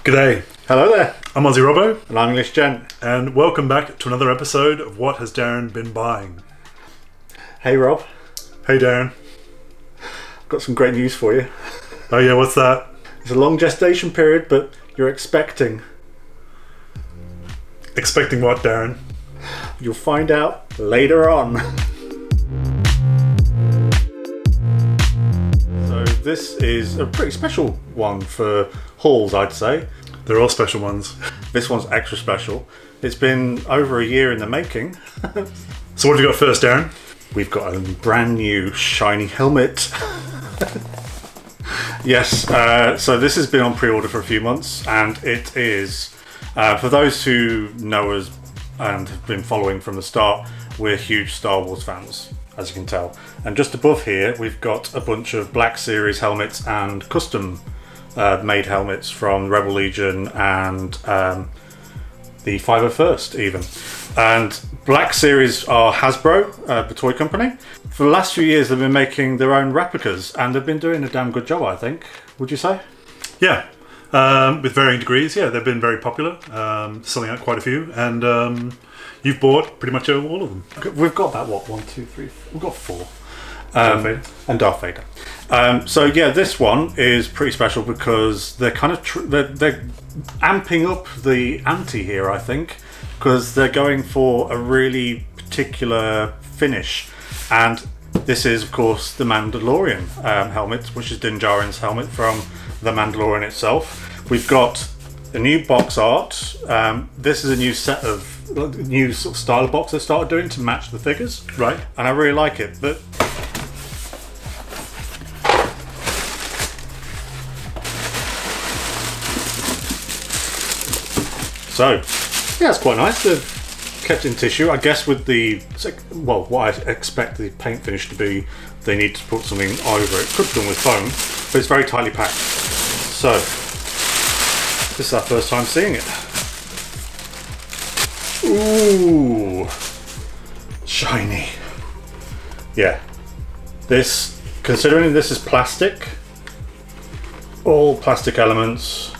G'day. Hello there. I'm Aussie Robbo. And I'm English Gent. And welcome back to another episode of What Has Darren Been Buying? Hey Rob. Hey Darren. Got some great news for you. Oh yeah, what's that? It's a long gestation period, but you're expecting. Expecting what, Darren? You'll find out later on. So this is a pretty special one for hauls, I'd say. They're all special ones. This one's extra special. It's been over a year in the making. So what have you got first, Darren? We've got a brand new shiny helmet. Yes, so this has been on pre-order for a few months, and it is, for those who know us and have been following from the start, we're huge Star Wars fans, as you can tell. And just above here, we've got a bunch of Black Series helmets and custom made helmets from Rebel Legion and the 501st even. And Black Series are Hasbro, the toy company. For the last few years they've been making their own replicas, and they've been doing a damn good job, I think. Would you say? Yeah, with varying degrees. Yeah, they've been very popular, selling out quite a few, and you've bought pretty much all of them. We've got that, what, 1, 2, 3, we've got 4. And Darth Vader. So yeah, this one is pretty special because they're kind of they're amping up the ante here, I think, because they're going for a really particular finish. And this is, of course, the Mandalorian helmet, which is Din Djarin's helmet from The Mandalorian itself. We've got a new box art. This is a new set of new sort of style of box they started doing to match the figures. Right. And I really like it. But so, yeah, it's quite nice. They've kept in tissue, I guess, with the, well, what I expect the paint finish to be. They need to put something over it. Could be done with foam, but it's very tightly packed. So, this is our first time seeing it. Ooh, shiny. Yeah, this, considering this is plastic, all plastic elements,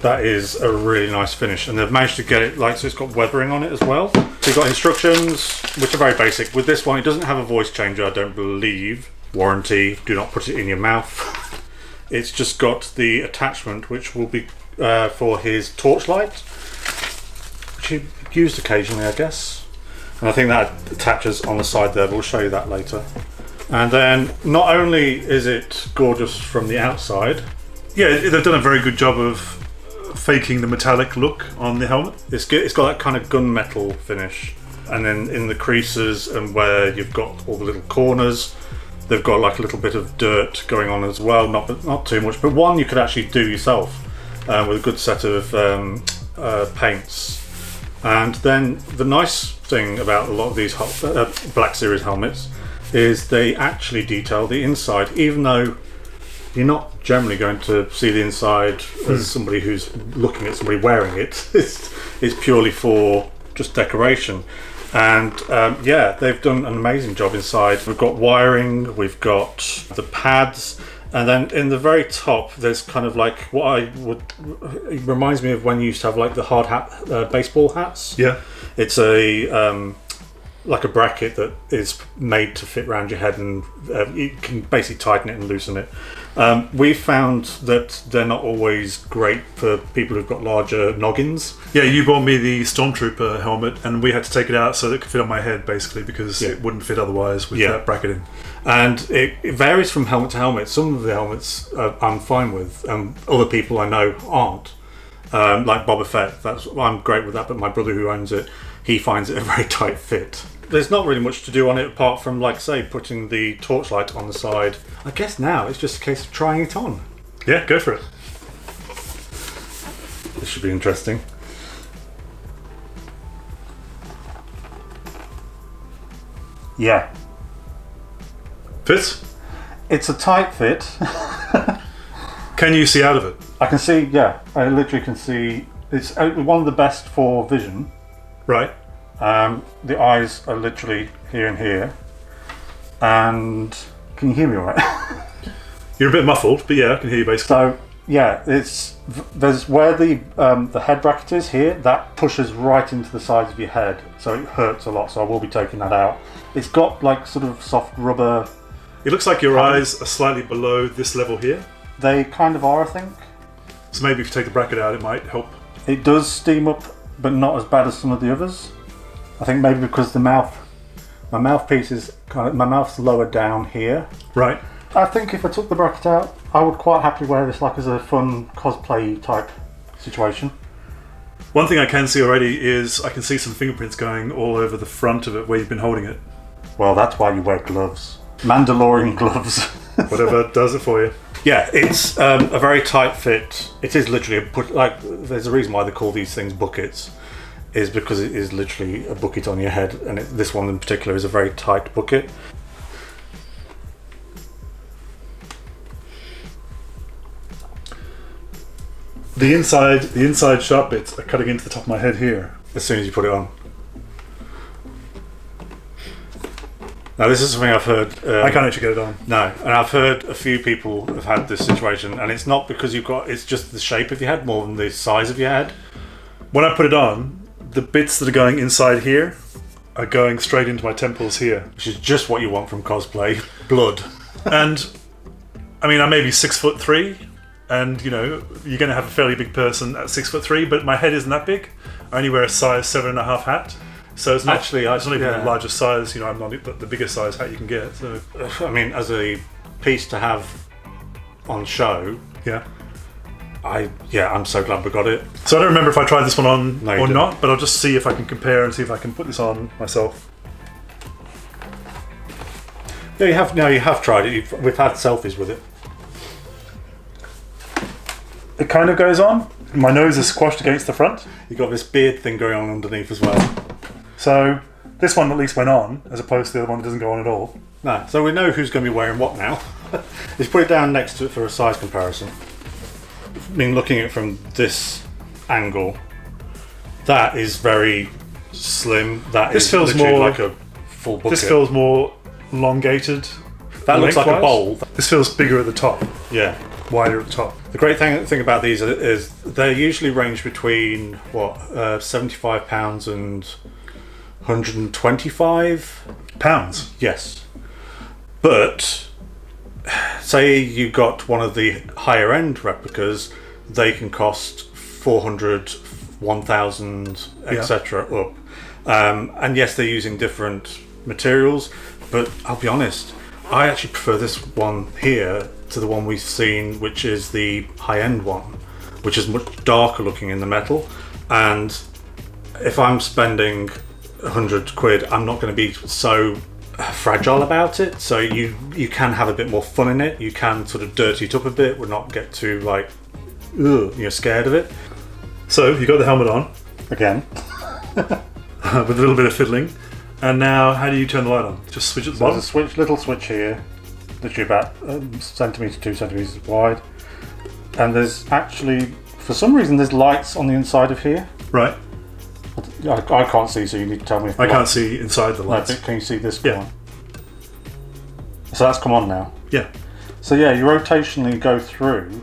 that is a really nice finish, and they've managed to get it like so it's got weathering on it as well. So you've got instructions, which are very basic. With this one, it doesn't have a voice changer, I don't believe. Warranty, do not put it in your mouth. It's just got the attachment, which will be for his torchlight, which he used occasionally, I guess. And I think that attaches on the side there, but we'll show you that later. And then, not only is it gorgeous from the outside, yeah, they've done a very good job of faking the metallic look on the helmet. It's got that kind of gunmetal finish, and then in the creases and where you've got all the little corners, they've got like a little bit of dirt going on as well. Not too much, but one you could actually do yourself with a good set of paints. And then the nice thing about a lot of these Black Series helmets is they actually detail the inside, even though you're not generally going to see the inside as somebody who's looking at somebody wearing it. It's purely for just decoration. And yeah, they've done an amazing job inside. We've got wiring, we've got the pads, and then in the very top there's kind of like it reminds me of when you used to have like the hard hat baseball hats. Yeah. It's a like a bracket that is made to fit around your head, and you can basically tighten it and loosen it. We've found that they're not always great for people who've got larger noggins. Yeah, you bought me the Stormtrooper helmet, and we had to take it out so that it could fit on my head, basically, because it wouldn't fit otherwise with that bracketing. And it varies from helmet to helmet. Some of the helmets I'm fine with, and other people I know aren't. Like Boba Fett, I'm great with that, but my brother who owns it, he finds it a very tight fit. There's not really much to do on it apart from, like say, putting the torchlight on the side. I guess now it's just a case of trying it on. Yeah, go for it. This should be interesting. Yeah. Fits? It's a tight fit. Can you see out of it? I can see, yeah. I literally can see. It's one of the best for vision. Right. The eyes are literally here and here. And can you hear me all right? You're a bit muffled, but yeah, I can hear you basically. So Yeah, there's where the head bracket is here. That pushes right into the sides of your head, so it hurts a lot. So I will be taking that out. It's got like sort of soft rubber. It looks like your eyes are slightly below this level here. They kind of are, I think. So maybe if you take the bracket out, it might help. It does steam up, but not as bad as some of the others. I think maybe because my mouthpiece is my mouth's lower down here. Right. I think if I took the bracket out, I would quite happily wear this like as a fun cosplay type situation. One thing I can see already is I can see some fingerprints going all over the front of it where you've been holding it. Well, that's why you wear gloves. Mandalorian gloves. Whatever does it for you. Yeah, it's a very tight fit. It is literally there's a reason why they call these things buckets, is because it is literally a bucket on your head, and this one in particular is a very tight bucket. The inside sharp bits are cutting into the top of my head here. As soon as you put it on. Now this is something I've heard. I can't actually get it on. No, and I've heard a few people have had this situation, and it's not because it's just the shape of your head more than the size of your head. When I put it on, the bits that are going inside here are going straight into my temples here. Which is just what you want from cosplay. Blood. And, I mean, I may be 6'3", and, you know, you're going to have a fairly big person at 6'3", but my head isn't that big. I only wear a size 7.5 hat. So it's not even the largest size, you know, I'm not the biggest size hat you can get. So I mean, as a piece to have on show, yeah. I'm so glad we got it. So I don't remember if I tried this one on or didn't. not, but I'll just see if I can compare and see if I can put this on myself. Yeah, you have tried it. We've had selfies with it. It kind of goes on. My nose is squashed against the front. You've got this beard thing going on underneath as well. So this one at least went on, as opposed to the other one that doesn't go on at all. No, so we know who's going to be wearing what now. Let's put it down next to it for a size comparison. I mean, looking at it from this angle, that is very slim. This feels more like a full bucket. This feels more elongated. That looks like a bowl. This feels bigger at the top. Yeah. Wider at the top. The great thing about these is they usually range between £75 and £125 Yes. But say you got one of the higher end replicas, they can cost 400, 1,000, etc. up. And yes, they're using different materials, but I'll be honest, I actually prefer this one here to the one we've seen, which is the high-end one, which is much darker looking in the metal. And if I'm spending 100 quid, I'm not going to be so fragile about it. So you can have a bit more fun in it. You can sort of dirty it up a bit, would not get too like, ugh, you're scared of it. So you got the helmet on again with a little bit of fiddling. And now, how do you turn the light on? Just switch at the bottom? There's a little switch here, literally about a centimetre, 2 centimetres wide. And there's actually, for some reason, there's lights on the inside of here. Right. I can't see, so you need to tell me if I can't see inside the lights. No, can you see this? Yeah. One? So that's come on now. Yeah. So yeah, you rotationally go through,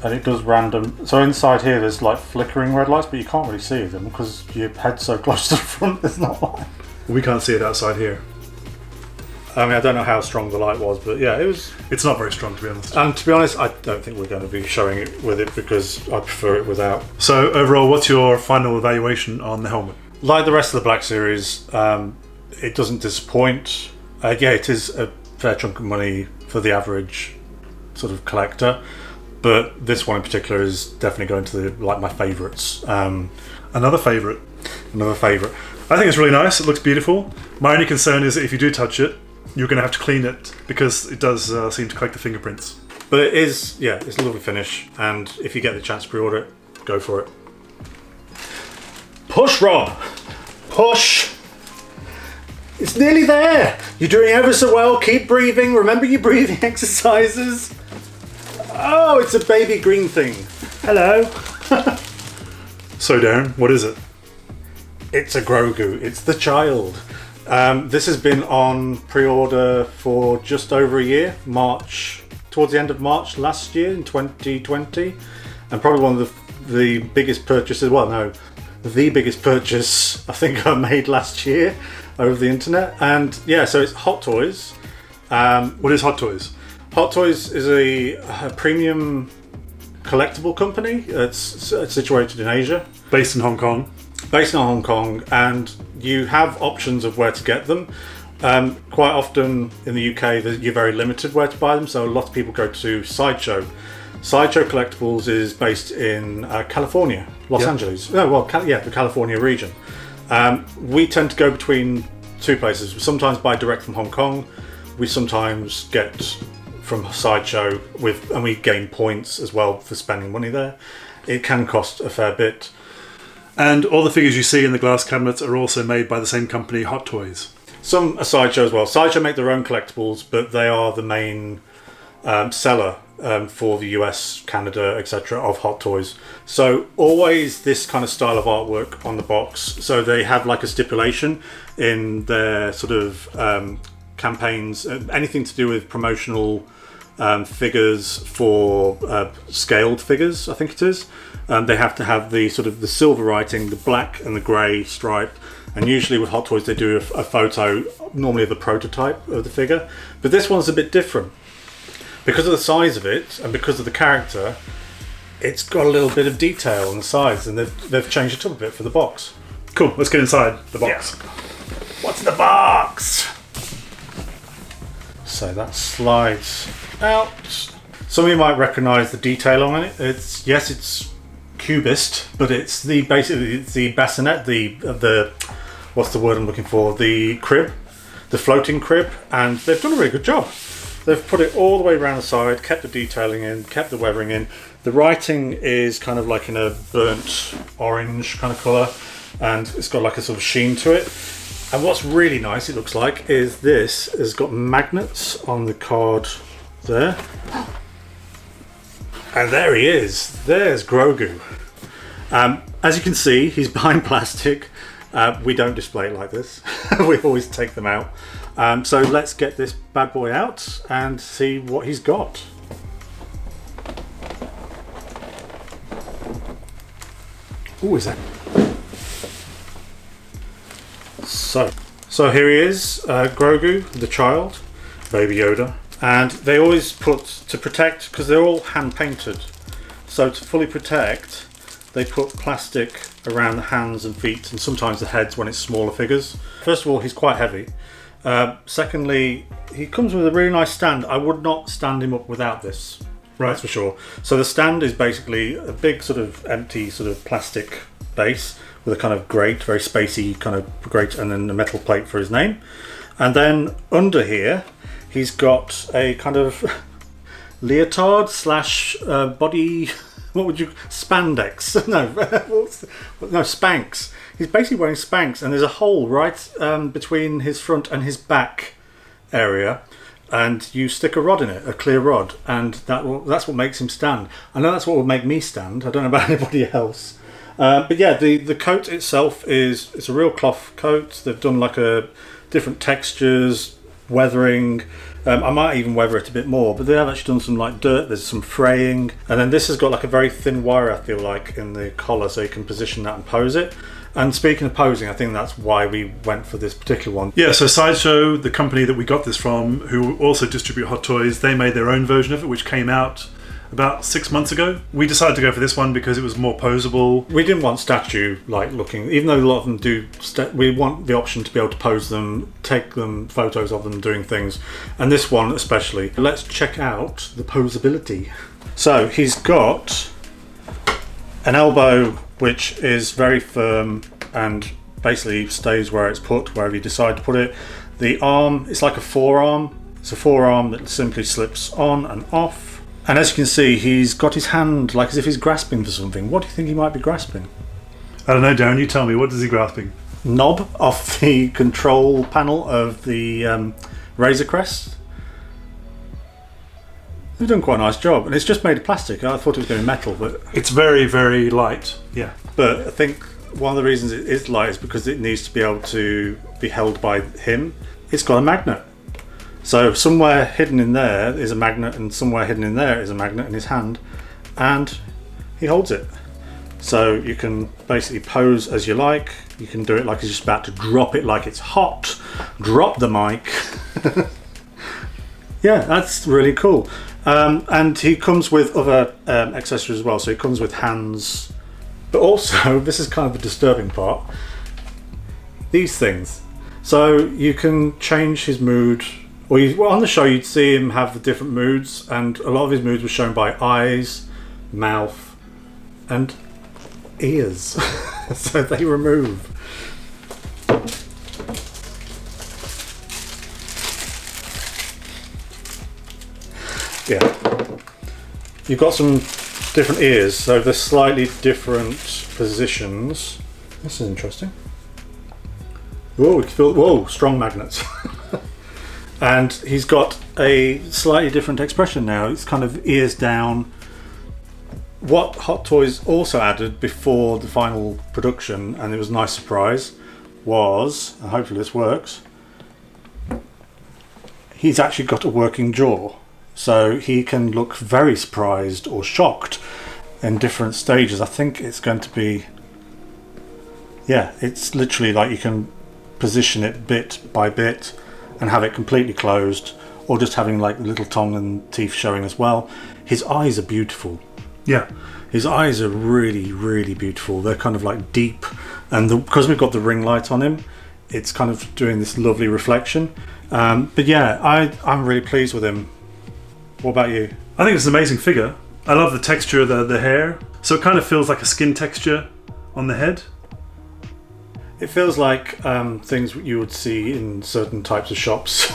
and it does random. So inside here, there's like flickering red lights, but you can't really see them because your head's so close to the front. There's not light. We can't see it outside here. I mean, I don't know how strong the light was, but yeah, it was. It's not very strong, to be honest. And to be honest, I don't think we're going to be showing it with it because I prefer it without. So overall, what's your final evaluation on the helmet? Like the rest of the Black Series, it doesn't disappoint. Yeah, it is a fair chunk of money for the average sort of collector, but this one in particular is definitely going to my favourites. Another favourite. I think it's really nice. It looks beautiful. My only concern is that if you do touch it, you're going to have to clean it because it does seem to collect the fingerprints. But it is, yeah, it's a lovely finish, and if you get the chance to pre-order it, go for it. Push, Rob! Push! It's nearly there! You're doing ever so well. Keep breathing. Remember your breathing exercises. Oh, it's a baby green thing. Hello. So, Darren, what is it? It's a Grogu. It's the child. This has been on pre-order for just over a year, March towards the end of March last year in 2020, and probably one of the biggest purchases. Well, no, the biggest purchase I think I made last year over the internet. And yeah, so it's Hot Toys. What is Hot Toys? Hot Toys is a premium collectible company. It's situated in Asia, Based in Hong Kong. And you have options of where to get them. Quite often in the UK, you're very limited where to buy them, so a lot of people go to Sideshow. Sideshow Collectables is based in California, Los Angeles. The California region. We tend to go between two places. We sometimes buy direct from Hong Kong. We sometimes get from Sideshow and we gain points as well for spending money there. It can cost a fair bit. And all the figures you see in the glass cabinets are also made by the same company, Hot Toys. Some are Sideshow as well. Sideshow make their own collectibles, but they are the main seller for the US, Canada, etc. of Hot Toys. So always this kind of style of artwork on the box. So they have like a stipulation in their sort of campaigns, anything to do with promotional figures for scaled figures, I think it is. They have to have the sort of the silver writing, the black and the grey stripe. And usually with Hot Toys they do a photo, normally of the prototype of the figure. But this one's a bit different. Because of the size of it and because of the character, it's got a little bit of detail on the sides, and they've changed it up a bit for the box. Cool, let's get inside the box. Yeah. What's in the box? So that slides out. Some of you might recognise the detail on it. It's cubist, but it's basically the bassinet, the what's the word I'm looking for? The crib, the floating crib, and they've done a really good job. They've put it all the way around the side, kept the detailing in, kept the weathering in. The writing is kind of like in a burnt orange kind of colour, and it's got like a sort of sheen to it. And what's really nice, it looks like, is this has got magnets on the card there. And there he is. There's Grogu. As you can see, he's behind plastic. We don't display it like this. We always take them out. So let's get this bad boy out and see what he's got. Ooh, is that? So here he is, Grogu the Child, Baby Yoda. And they always put, to protect, because they're all hand painted, so to fully protect, they put plastic around the hands and feet and sometimes the heads when it's smaller figures. First of all, he's quite heavy. Secondly, he comes with a really nice stand. I would not stand him up without this, right, that's for sure. So the stand is basically a big sort of empty sort of plastic base with a kind of grate, very spacey kind of grate, and then a metal plate for his name. And then under here, he's got a kind of leotard slash body, what would you, spandex? No, Spanx. He's basically wearing Spanx, and there's a hole right between his front and his back area, and you stick a rod in it, a clear rod, and that's what makes him stand. I know that's what would make me stand. I don't know about anybody else. But yeah, the coat itself it's a real cloth coat. They've done like a different textures, weathering. I might even weather it a bit more, but they have actually done some like dirt. There's some fraying, and then this has got like a very thin wire, I feel like, in the collar, so you can position that and pose it. And speaking of posing, I think that's why we went for this particular one. Yeah, so Sideshow, the company that we got this from, who also distribute Hot Toys, they made their own version of it, which came out about 6 months ago. We decided to go for this one because it was more posable. We didn't want statue like looking, even though a lot of them do. We want the option to be able to pose them, take them photos of them doing things, and this one especially. Let's check out the posability. So he's got an elbow which is very firm and basically stays where it's put, wherever you decide to put it. The arm, it's like a forearm. It's a forearm that simply slips on and off. And as you can see, he's got his hand like as if he's grasping for something. What do you think he might be grasping? I don't know, Darren, you tell me. What is he grasping? Knob off the control panel of the Razor Crest. They've done quite a nice job, and it's just made of plastic. I thought it was going to be metal, but it's very, very light. Yeah, but I think one of the reasons it is light is because it needs to be able to be held by him. It's got a magnet, So somewhere hidden in there is a magnet, and somewhere hidden in there is a magnet in his hand, and he holds it. So you can basically pose as you like. You can do it like he's just about to drop it like it's hot. Drop the mic. Yeah, that's really cool. And he comes with other accessories as well. So he comes with hands. But also, this is kind of the disturbing part, these things. So you can change his mood. Well, on the show you'd see him have the different moods, and a lot of his moods were shown by eyes, mouth, and ears. So they remove. Yeah. You've got some different ears, so they're slightly different positions. This is interesting. Whoa, we can feel, whoa, strong magnets. And he's got a slightly different expression now. It's kind of ears down. What Hot Toys also added before the final production, and it was a nice surprise, was, and hopefully this works, he's actually got a working jaw. So he can look very surprised or shocked in different stages. I think it's going to be, yeah, it's literally like you can position it bit by bit and have it completely closed, or just having like the little tongue and teeth showing as well. His eyes are beautiful. Yeah, his eyes are really, really beautiful. They're kind of like deep, and because we've got the ring light on him, it's kind of doing this lovely reflection. But yeah, I'm really pleased with him. What about you? I think it's an amazing figure. I love the texture of the hair. So it kind of feels like a skin texture on the head. It feels like things you would see in certain types of shops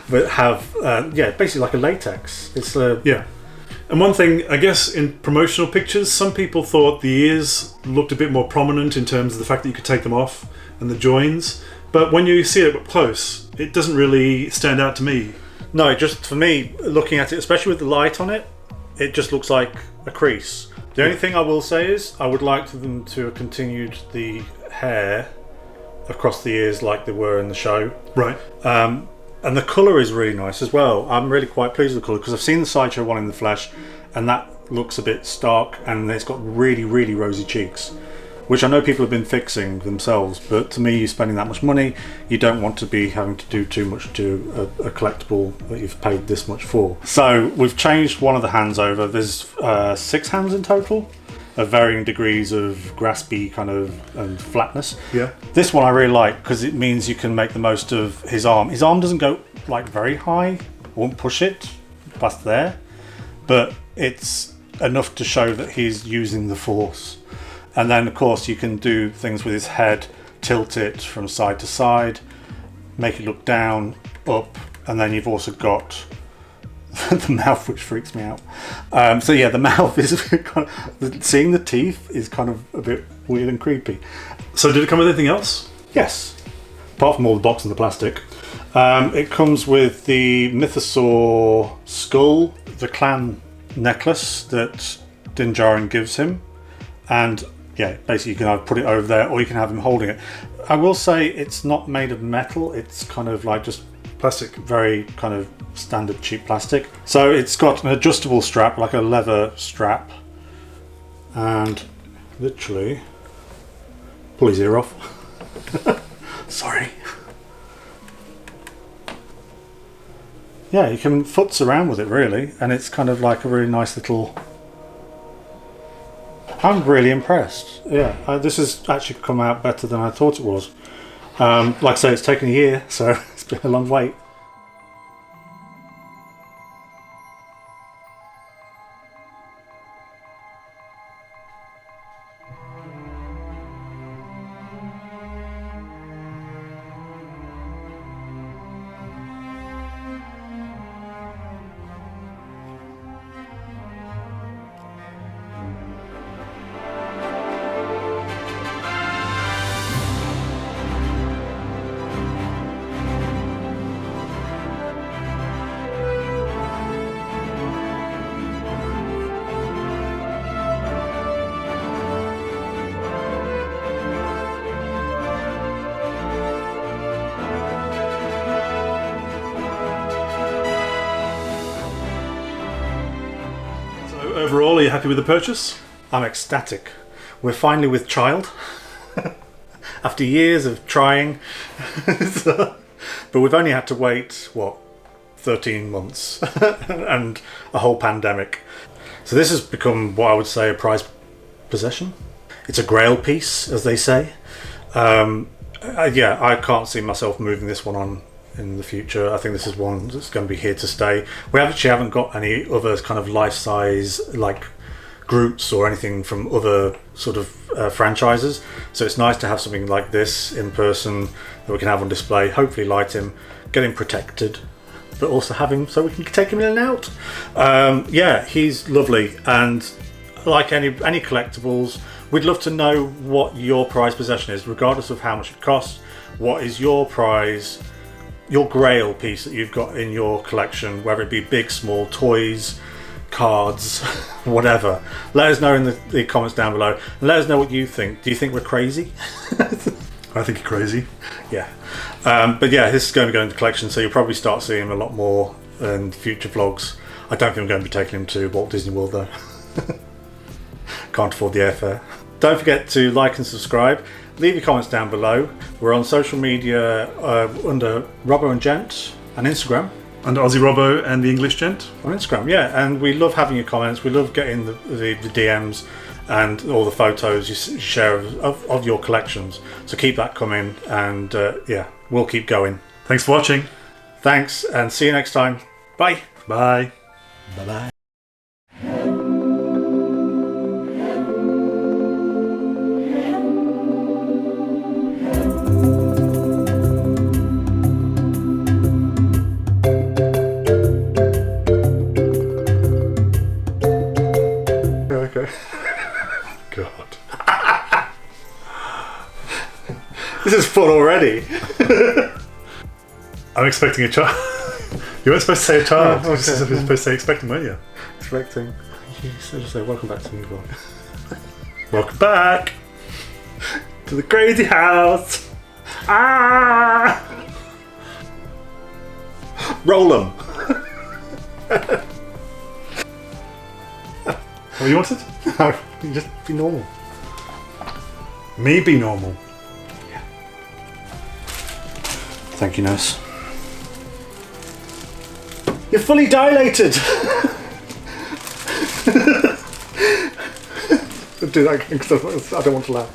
that have, yeah, basically like a latex. It's yeah. And one thing, I guess, in promotional pictures, some people thought the ears looked a bit more prominent in terms of the fact that you could take them off and the joins. But when you see it up close, it doesn't really stand out to me. No, just for me, looking at it, especially with the light on it, it just looks like a crease. The only thing I will say is I would like them to have continued the hair across the ears like they were in the show. Right. And the colour is really nice as well. I'm really quite pleased with the colour, because I've seen the Sideshow one in the flesh, and that looks a bit stark, and it's got really, really rosy cheeks, which I know people have been fixing themselves, but to me, you're spending that much money, you don't want to be having to do too much to a collectible that you've paid this much for. So we've changed one of the hands over. There's 6 hands in total, of varying degrees of graspy kind of and flatness. Yeah. This one I really like, because it means you can make the most of his arm. His arm doesn't go like very high, won't push it past there, but it's enough to show that he's using the force. And then of course you can do things with his head, tilt it from side to side, make it look down, up, and then you've also got the mouth, which freaks me out. So yeah, the mouth is kind of, seeing the teeth is kind of a bit weird and creepy. So did it come with anything else? Yes, apart from all the box and the plastic. It comes with the Mythosaur skull, the clan necklace that Din Djarin gives him, and yeah, basically you can either put it over there or you can have him holding it. I will say it's not made of metal, it's kind of like just plastic, very kind of standard cheap plastic. So it's got an adjustable strap, like a leather strap, and literally pull his ear off. Sorry. Yeah, you can futz around with it really, and it's kind of like a really nice little... I'm really impressed. Yeah, this has actually come out better than I thought it was. Like I say, it's taken a year, so it's been a long wait. overall, are you happy with the purchase? I'm ecstatic. We're finally with Child. After years of trying. But we've only had to wait, 13 months and a whole pandemic. So this has become what I would say a prized possession. It's a grail piece, as they say. I can't see myself moving this one on in the future. I think this is one that's going to be here to stay. We actually haven't got any other kind of life-size like Groots or anything from other sort of franchises, so it's nice to have something like this in person that we can have on display, hopefully light him, get him protected, but also have him so we can take him in and out. He's lovely, and like any collectibles, we'd love to know what your prized possession is, regardless of how much it costs. What is your prize, your grail piece that you've got in your collection, whether it be big, small, toys, cards, whatever. Let us know in the comments down below, and let us know what you think. Do you think we're crazy? I think you're crazy. Yeah. But yeah, this is going to go into the collection, so you'll probably start seeing him a lot more in future vlogs. I don't think I'm going to be taking him to Walt Disney World though. Can't afford the airfare. Don't forget to like and subscribe. Leave your comments down below. We're on social media under Robbo and Gent and Instagram. Under Aussie Robbo and the English Gent on Instagram, yeah, and we love having your comments. We love getting the DMs and all the photos you share of your collections. So keep that coming, and we'll keep going. Thanks for watching. Thanks, and see you next time. Bye. Bye. Bye bye. God. This is fun already. I'm expecting a child. You weren't supposed to say a child. Oh, okay. You were supposed to say expecting, weren't you? Expecting. You just say welcome back to me, vlog. Welcome back to the crazy house. Ah! Roll them. What you wanted? No, you just be normal. Me be normal. Yeah. Thank you, nurse. You're fully dilated. Do that again because I don't want to laugh.